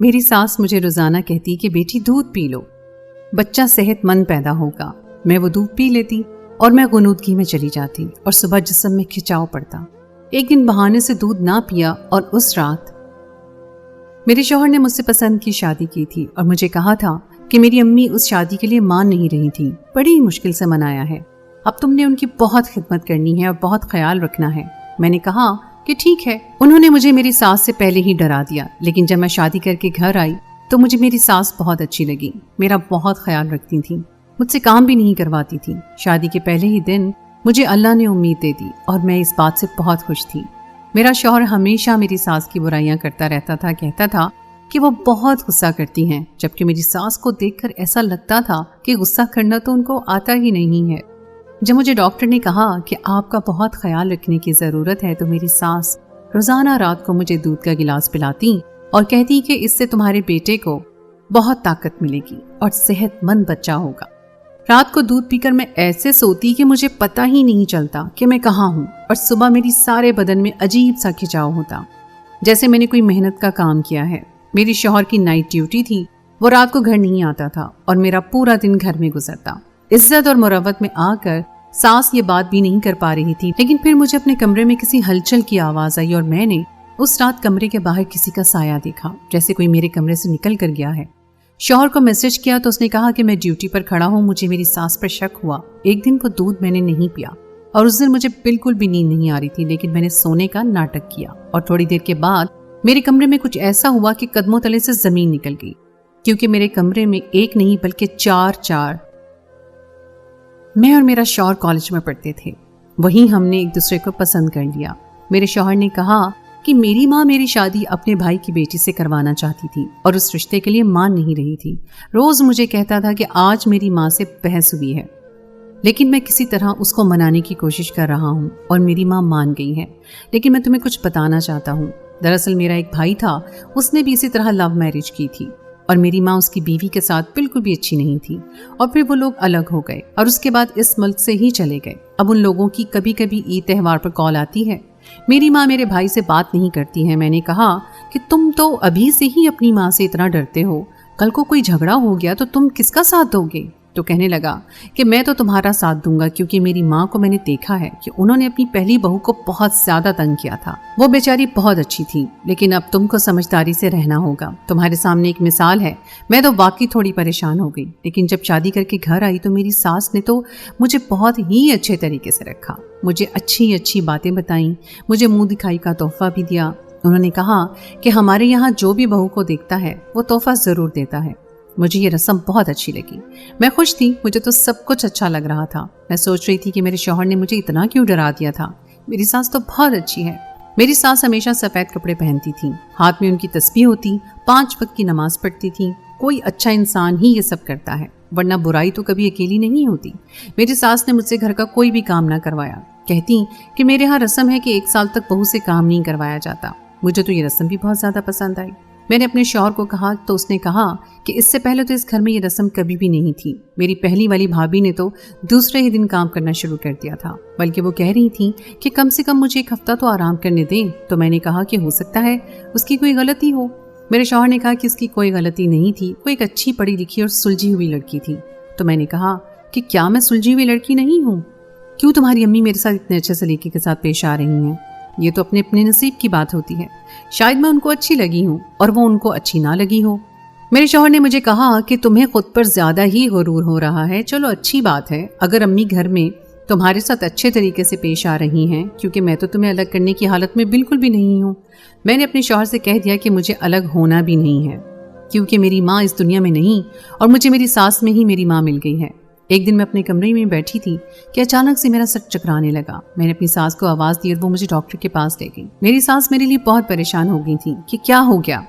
میری ساس مجھے روزانہ کہتی کہ بیٹی دودھ پی لو، بچہ صحت مند پیدا ہوگا۔ میں وہ دودھ پی لیتی اور میں غنودگی میں چلی جاتی اور صبح جسم میں کھچاؤ پڑتا۔ ایک دن بہانے سے دودھ نہ پیا اور اس رات میرے شوہر نے مجھ سے پسند کی شادی کی تھی اور مجھے کہا تھا کہ میری امی اس شادی کے لیے مان نہیں رہی تھی، بڑی مشکل سے منایا ہے، اب تم نے ان کی بہت خدمت کرنی ہے اور بہت خیال رکھنا ہے۔ میں نے کہا کہ ٹھیک ہے۔ انہوں نے مجھے میری ساس سے پہلے ہی ڈرا دیا، لیکن جب میں شادی کر کے گھر آئی تو مجھے میری ساس بہت اچھی لگی، میرا بہت خیال رکھتی تھی، مجھ سے کام بھی نہیں کرواتی تھی۔ شادی کے پہلے ہی دن مجھے اللہ نے امید دے دی اور میں اس بات سے بہت خوش تھی۔ میرا شوہر ہمیشہ میری ساس کی برائیاں کرتا رہتا تھا، کہتا تھا کہ وہ بہت غصہ کرتی ہیں، جبکہ میری ساس کو دیکھ کر ایسا لگتا تھا کہ غصہ کرنا تو ان کو آتا ہی نہیں ہے۔ جب مجھے ڈاکٹر نے کہا کہ آپ کا بہت خیال رکھنے کی ضرورت ہے تو میری ساس روزانہ رات کو مجھے دودھ کا گلاس پلاتی اور کہتی کہ اس سے تمہارے بیٹے کو بہت طاقت ملے گی اور صحت مند بچہ ہوگا۔ رات کو دودھ پی کر میں ایسے سوتی کہ مجھے پتہ ہی نہیں چلتا کہ میں کہاں ہوں، اور صبح میری سارے بدن میں عجیب سا کھچاؤ ہوتا، جیسے میں نے کوئی محنت کا کام کیا ہے۔ میری شوہر کی نائٹ ڈیوٹی تھی، وہ رات کو گھر نہیں آتا تھا اور میرا پورا دن گھر میں گزرتا۔ عزت اور مروت میں آ کر ساس یہ بات بھی نہیں کر پا رہی تھی، لیکن پھر مجھے اپنے کمرے میں کسی ہلچل کی آواز آئی اور میں نے اس رات کمرے کے باہر کسی کا سایہ دیکھا، جیسے کوئی میرے کمرے سے نکل کر گیا ہے۔ شوہر کو میسج کیا تو اس نے کہا کہ میں ڈیوٹی پر کھڑا ہوں، مجھے میری ساس پر شک ہوا۔ ایک دن وہ دودھ میں نے نہیں پیا اور اس دن مجھے بالکل بھی نیند نہیں آ رہی تھی، لیکن میں نے سونے کا ناٹک کیا اور تھوڑی دیر کے بعد میرے کمرے میں کچھ ایسا ہوا کہ قدموں تلے سے زمین نکل گئی، کیونکہ میرے کمرے میں ایک نہیں بلکہ چار میں اور میرا شوہر کالج میں پڑھتے تھے، وہیں ہم نے ایک دوسرے کو پسند کر لیا۔ میرے شوہر نے کہا کہ میری ماں میری شادی اپنے بھائی کی بیٹی سے کروانا چاہتی تھی اور اس رشتے کے لیے مان نہیں رہی تھی۔ روز مجھے کہتا تھا کہ آج میری ماں سے بحث ہوئی ہے، لیکن میں کسی طرح اس کو منانے کی کوشش کر رہا ہوں اور میری ماں مان گئی ہے۔ لیکن میں تمہیں کچھ بتانا چاہتا ہوں، دراصل میرا ایک بھائی تھا، اس نے بھی اسی طرح لو میرج کی تھی اور میری ماں اس کی بیوی کے ساتھ بالکل بھی اچھی نہیں تھی، اور پھر وہ لوگ الگ ہو گئے اور اس کے بعد اس ملک سے ہی چلے گئے۔ اب ان لوگوں کی کبھی کبھی عید تہوار پر کال آتی ہے۔ میری ماں میرے بھائی سے بات نہیں کرتی ہے۔ میں نے کہا کہ تم تو ابھی سے ہی اپنی ماں سے اتنا ڈرتے ہو، کل کو کوئی جھگڑا ہو گیا تو تم کس کا ساتھ دو گے؟ تو کہنے لگا کہ میں تو تمہارا ساتھ دوں گا، کیونکہ میری ماں کو میں نے دیکھا ہے کہ انہوں نے اپنی پہلی بہو کو بہت زیادہ تنگ کیا تھا۔ وہ بیچاری بہت اچھی تھی، لیکن اب تم کو سمجھداری سے رہنا ہوگا۔ تمہارے سامنے ایک مثال ہے، میں تو واقعی تھوڑی پریشان ہو گئی، لیکن جب شادی کر کے گھر آئی تو میری ساس نے تو مجھے بہت ہی اچھے طریقے سے رکھا، مجھے اچھی باتیں بتائیں، مجھے منہ دکھائی کا تحفہ بھی دیا۔ انہوں نے کہا کہ ہمارے یہاں جو بھی بہو کو دیکھتا ہے وہ تحفہ ضرور دیتا ہے۔ مجھے یہ رسم بہت اچھی لگی، میں خوش تھی، مجھے تو سب کچھ اچھا لگ رہا تھا۔ میں سوچ رہی تھی کہ میرے شوہر نے مجھے اتنا کیوں ڈرا دیا تھا، میری ساس تو بہت اچھی ہے۔ میری ساس ہمیشہ سفید کپڑے پہنتی تھی، ہاتھ میں ان کی تسبیح ہوتی، 5 وقت کی نماز پڑھتی تھی۔ کوئی اچھا انسان ہی یہ سب کرتا ہے، ورنہ برائی تو کبھی اکیلی نہیں ہوتی۔ میری ساس نے مجھ سے گھر کا کوئی بھی کام نہ کروایا، کہتی کہ میرے ہاں رسم ہے کہ 1 سال تک بہو سے کام نہیں کروایا جاتا۔ مجھے تو یہ رسم بھی بہت زیادہ پسند آئی۔ میں نے اپنے شوہر کو کہا تو اس نے کہا کہ اس سے پہلے تو اس گھر میں یہ رسم کبھی بھی نہیں تھی۔ میری پہلی والی بھابھی نے تو دوسرے ہی دن کام کرنا شروع کر دیا تھا، بلکہ وہ کہہ رہی تھی کہ کم سے کم مجھے 1 ہفتہ تو آرام کرنے دیں۔ تو میں نے کہا کہ ہو سکتا ہے اس کی کوئی غلطی ہو۔ میرے شوہر نے کہا کہ اس کی کوئی غلطی نہیں تھی، وہ ایک اچھی پڑھی لکھی اور سلجھی ہوئی لڑکی تھی۔ تو میں نے کہا کہ کیا میں سلجھی ہوئی لڑکی نہیں ہوں؟ کیوں تمہاری امی میرے ساتھ اتنے اچھے سلیقے کے ساتھ پیش آ رہی ہیں؟ یہ تو اپنے اپنے نصیب کی بات ہوتی ہے، شاید میں ان کو اچھی لگی ہوں اور وہ ان کو اچھی نہ لگی ہو۔ میرے شوہر نے مجھے کہا کہ تمہیں خود پر زیادہ ہی غرور ہو رہا ہے۔ چلو اچھی بات ہے اگر امی گھر میں تمہارے ساتھ اچھے طریقے سے پیش آ رہی ہیں، کیونکہ میں تو تمہیں الگ کرنے کی حالت میں بالکل بھی نہیں ہوں۔ میں نے اپنے شوہر سے کہہ دیا کہ مجھے الگ ہونا بھی نہیں ہے، کیونکہ میری ماں اس دنیا میں نہیں اور مجھے میری ساس میں ہی میری ماں مل گئی ہے۔ ایک دن میں اپنے کمرے میں بیٹھی تھی کہ اچانک سے میرا سر چکرانے لگا۔ میں نے اپنی ساس کو آواز دی اور وہ مجھے ڈاکٹر کے پاس لے گئی۔ میری ساس میرے لیے بہت پریشان ہو گئی تھی کہ کیا ہو گیا،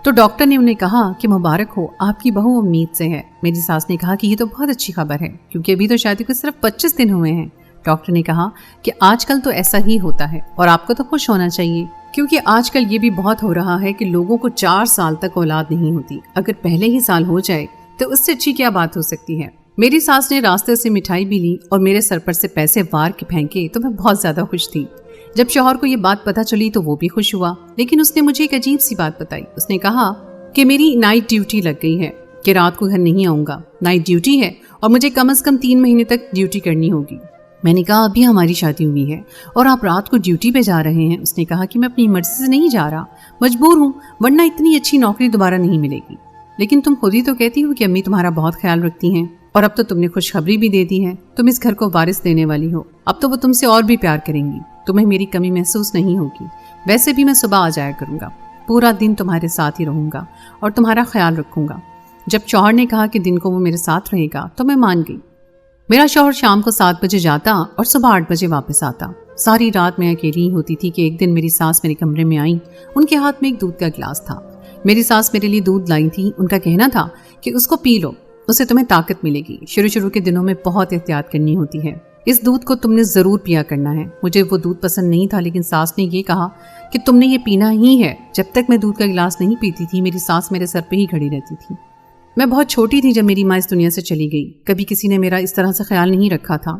تو ڈاکٹر نے انہیں کہا کہ مبارک ہو، آپ کی بہو امید سے ہے۔ میری ساس نے کہا کہ یہ تو بہت اچھی خبر ہے، کیونکہ ابھی تو شادی کو صرف 25 دن ہوئے ہیں۔ ڈاکٹر نے کہا کہ آج کل تو ایسا ہی ہوتا ہے اور آپ کو تو خوش ہونا چاہیے، کیونکہ آج کل یہ بھی بہت ہو رہا ہے کہ لوگوں کو 4 سال تک اولاد نہیں ہوتی۔ اگر پہلے ہی سال ہو جائے تو اس سے اچھی کیا بات ہو سکتی ہے۔ میری ساس نے راستے سے مٹھائی بھی لی اور میرے سر پر سے پیسے وار کے پھینکے تو میں بہت زیادہ خوش تھی۔ جب شوہر کو یہ بات پتہ چلی تو وہ بھی خوش ہوا، لیکن اس نے مجھے ایک عجیب سی بات بتائی۔ اس نے کہا کہ میری نائٹ ڈیوٹی لگ گئی ہے، کہ رات کو گھر نہیں آؤں گا، نائٹ ڈیوٹی ہے اور مجھے کم از کم 3 مہینے تک ڈیوٹی کرنی ہوگی۔ میں نے کہا ابھی ہماری شادی ہوئی ہے اور آپ رات کو ڈیوٹی پہ جا رہے ہیں؟ اس نے کہا کہ میں اپنی مرضی سے نہیں جا رہا، مجبور ہوں، ورنہ اتنی اچھی نوکری دوبارہ نہیں ملے گی۔ لیکن تم خود ہی تو کہتی ہو کہ امی تمہارا بہت خیال رکھتی ہیں، اور اب تو تم نے خوشخبری بھی دے دی ہے، تم اس گھر کو وارث دینے والی ہو، اب تو وہ تم سے اور بھی پیار کریں گی، تمہیں میری کمی محسوس نہیں ہوگی۔ ویسے بھی میں صبح آ جایا کروں گا، پورا دن تمہارے ساتھ ہی رہوں گا اور تمہارا خیال رکھوں گا۔ جب شوہر نے کہا کہ دن کو وہ میرے ساتھ رہے گا تو میں مان گئی۔ میرا شوہر شام کو 7 بجے جاتا اور صبح 8 بجے واپس آتا۔ ساری رات میں اکیلی ہی ہوتی تھی کہ ایک دن میری ساس میرے کمرے میں آئیں، ان کے ہاتھ میں ایک دودھ کا گلاس تھا۔ میری ساس میرے لیے دودھ لائی تھی، ان کا کہنا تھا کہ اس کو پی لو، اسے تمہیں طاقت ملے گی، شروع کے دنوں میں بہت احتیاط کرنی ہوتی ہے، اس دودھ کو تم نے ضرور پیا کرنا ہے۔ مجھے وہ دودھ پسند نہیں تھا، لیکن ساس نے یہ کہا کہ تم نے یہ پینا ہی ہے۔ جب تک میں دودھ کا گلاس نہیں پیتی تھی میری ساس میرے سر پہ ہی کھڑی رہتی تھی۔ میں بہت چھوٹی تھی جب میری ماں اس دنیا سے چلی گئی، کبھی کسی نے میرا اس طرح سے خیال نہیں رکھا تھا۔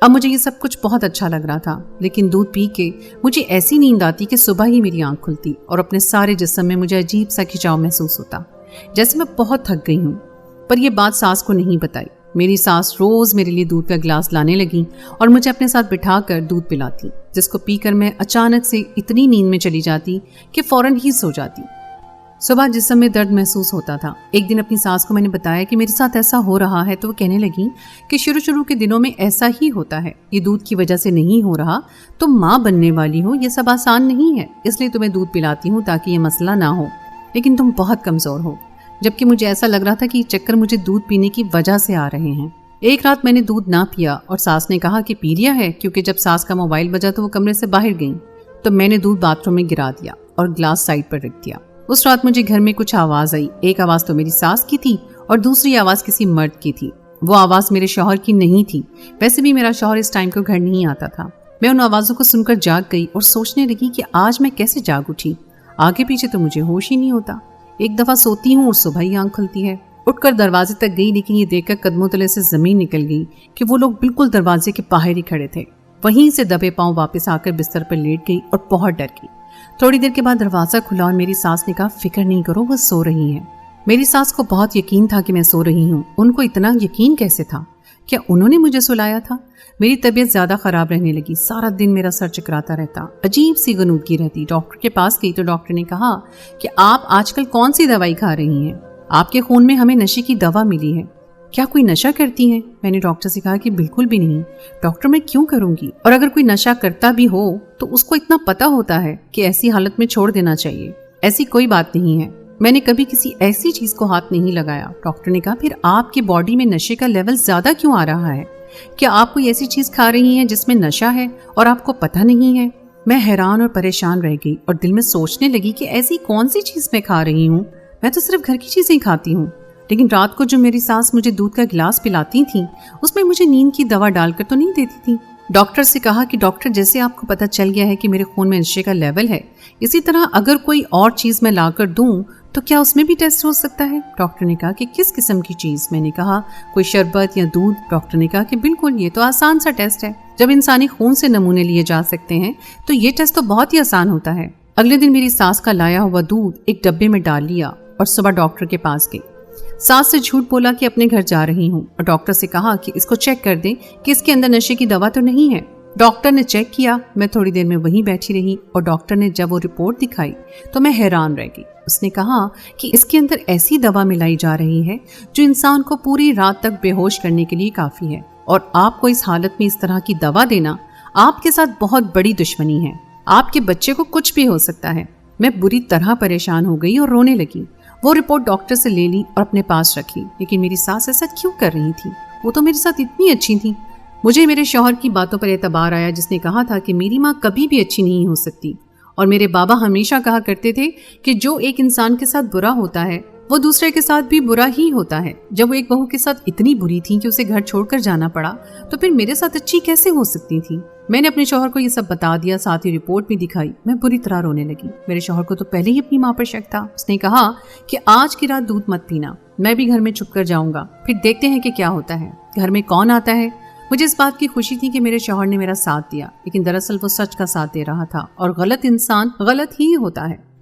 اب مجھے یہ سب کچھ بہت اچھا لگ رہا تھا، لیکن دودھ پی کے مجھے ایسی نیند آتی کہ صبح ہی میری آنکھ کھلتی اور اپنے سارے جسم میں مجھے عجیب سا کھچاؤ محسوس ہوتا، جیسے میں بہت تھک گئی ہوں۔ پر یہ بات ساس کو نہیں بتائی۔ میری ساس روز میرے لیے دودھ کا گلاس لانے لگی اور مجھے اپنے ساتھ بٹھا کر دودھ پلاتی، جس کو پی کر میں اچانک سے اتنی نیند میں چلی جاتی کہ فوراً ہی سو جاتی۔ صبح جسم میں درد محسوس ہوتا تھا۔ ایک دن اپنی ساس کو میں نے بتایا کہ میرے ساتھ ایسا ہو رہا ہے، تو وہ کہنے لگی کہ شروع کے دنوں میں ایسا ہی ہوتا ہے، یہ دودھ کی وجہ سے نہیں ہو رہا، تم ماں بننے والی ہو، یہ سب آسان نہیں ہے، اس لیے تمہیں دودھ پلاتی ہوں تاکہ یہ مسئلہ نہ ہو، لیکن تم بہت کمزور ہو۔ جبکہ مجھے ایسا لگ رہا تھا کہ یہ چکر مجھے دودھ پینے کی وجہ سے آ رہے ہیں۔ ایک رات میں نے دودھ نہ پیا اور ساس نے کہا کہ پی لیا ہے، کیونکہ جب ساس کا موبائل بجا تو وہ کمرے سے باہر گئیں، تو میں نے دودھ باتھ روم میں گرا دیا اور گلاس سائڈ پر رکھ دیا۔ اس رات مجھے گھر میں کچھ آواز آئی، ایک آواز تو میری ساس کی تھی اور دوسری آواز کسی مرد کی تھی۔ وہ آواز میرے شوہر کی نہیں تھی، ویسے بھی میرا شوہر اس ٹائم کو گھر نہیں آتا تھا۔ میں ان آوازوں کو سن کر جاگ گئی اور سوچنے لگی کہ آج میں کیسے جاگ اٹھی، آگے پیچھے تو مجھے ہوش ہی نہیں ہوتا۔ ایک دفعہ سوتی ہوں اور صبح ہی آنکھ کھلتی ہے۔ اٹھ کر دروازے تک گئی، لیکن یہ دیکھ کر قدموں تلے سے زمین نکل گئی کہ وہ لوگ بالکل دروازے کے باہر ہی کھڑے تھے۔ وہیں سے دبے پاؤں واپس آ کر بستر پر لیٹ گئی اور بہت ڈر گئی۔ تھوڑی دیر کے بعد دروازہ کھلا اور میری ساس نے کہا فکر نہیں کرو، وہ سو رہی ہیں۔ میری ساس کو بہت یقین تھا کہ میں سو رہی ہوں۔ ان کو اتنا یقین کیسے تھا؟ کیا انہوں نے مجھے سلایا تھا؟ میری طبیعت زیادہ خراب رہنے لگی، سارا دن میرا سر چکراتا رہتا، عجیب سی غنودگی رہتی۔ ڈاکٹر کے پاس گئی تو ڈاکٹر نے کہا کہ آپ آج کل کون سی دوائی کھا رہی ہیں؟ آپ کے خون میں ہمیں نشے کی دوا ملی ہے، کیا کوئی نشہ کرتی ہیں؟ میں نے ڈاکٹر سے کہا کہ بالکل بھی نہیں۔ ڈاکٹر میں کیوں کروں گی؟ اور اگر کوئی نشہ کرتا بھی ہو تو اس کو اتنا پتہ ہوتا ہے کہ ایسی حالت میں چھوڑ دینا چاہیے، ایسی کوئی بات نہیں ہے، میں نے کبھی کسی ایسی چیز کو ہاتھ نہیں لگایا۔ ڈاکٹر نے کہا پھر آپ کی باڈی میں نشے کا لیول زیادہ کیوں آ رہا ہے؟ کیا آپ کوئی ایسی چیز کھا رہی ہیں جس میں نشہ ہے اور آپ کو پتہ نہیں ہے؟ میں حیران اور پریشان رہ گئی اور دل میں سوچنے لگی کہ ایسی کون سی چیز میں کھا رہی ہوں، میں تو صرف گھر کی چیزیں ہی کھاتی ہوں۔ لیکن رات کو جو میری ساس مجھے دودھ کا گلاس پلاتی تھیں اس میں مجھے نیند کی دوا ڈال کر تو نہیں دیتی تھی۔ ڈاکٹر سے کہا کہ ڈاکٹر جیسے آپ کو پتہ چل گیا ہے کہ میرے خون میں نشے کا لیول ہے، اسی طرح اگر کوئی اور چیز میں لا کر دوں تو کیا اس میں بھی ٹیسٹ ہو سکتا ہے؟ ڈاکٹر نے کہا کہ کس قسم کی چیز؟ میں نے کہا کوئی شربت یا دودھ؟ ڈاکٹر نے کہا کہ بالکل، یہ تو آسان سا ٹیسٹ ہے، جب انسانی خون سے نمونے لیے جا سکتے ہیں تو یہ ٹیسٹ تو بہت ہی آسان ہوتا ہے۔ اگلے دن میری ساس کا لایا ہوا دودھ ایک ڈبے میں ڈال لیا اور صبح ڈاکٹر کے پاس گئی۔ ساس سے جھوٹ بولا کہ اپنے گھر جا رہی ہوں اور ڈاکٹر سے کہا کہ اس کو چیک کر دیں کہ اس کے اندر نشے کی دوا تو نہیں ہے۔ ڈاکٹر نے چیک کیا، میں تھوڑی دیر میں وہیں بیٹھی رہی اور ڈاکٹر نے جب وہ رپورٹ دکھائی تو میں حیران رہ گئی۔ اس نے کہا کہ اس کے اندر ایسی دوا ملائی جا رہی ہے جو انسان کو پوری رات تک بے ہوش کرنے کے لیے کافی ہے، اور آپ کو اس حالت میں اس طرح کی دوا دینا آپ کے ساتھ بہت بڑی دشمنی ہے، آپ کے بچے کو کچھ بھی ہو سکتا ہے۔ میں بری طرح پریشان ہو گئی اور رونے لگی۔ وہ رپورٹ ڈاکٹر سے لے لی اور اپنے پاس رکھی، لیکن میری ساس ایسا کیوں کر رہی تھی؟ وہ تو میرے ساتھ اتنی اچھی تھی۔ مجھے میرے شوہر کی باتوں پر اعتبار آیا جس نے کہا تھا کہ میری ماں کبھی بھی اچھی نہیں ہو سکتی، اور میرے بابا ہمیشہ کہا کرتے تھے کہ جو ایک انسان کے ساتھ برا ہوتا ہے وہ دوسرے کے ساتھ بھی برا ہی ہوتا ہے۔ جب وہ ایک بہو کے ساتھ اتنی بری تھی کہ اسے گھر چھوڑ کر جانا پڑا تو پھر میرے ساتھ اچھی کیسے ہو سکتی تھی؟ میں نے اپنے شوہر کو یہ سب بتا دیا، ساتھ ہی رپورٹ بھی دکھائی۔ میں بری طرح رونے لگی۔ میرے شوہر کو تو پہلے ہی اپنی ماں پر شک تھا۔ اس نے کہا کہ آج کی رات دودھ مت پینا، میں بھی گھر میں چھپ کر جاؤں گا، پھر دیکھتے ہیں کہ کیا ہوتا ہے، گھر میں کون آتا ہے۔ مجھے اس بات کی خوشی تھی کہ میرے شوہر نے میرا ساتھ دیا، لیکن دراصل وہ سچ کا ساتھ دے رہا تھا، اور غلط انسان غلط ہی ہوتا ہے۔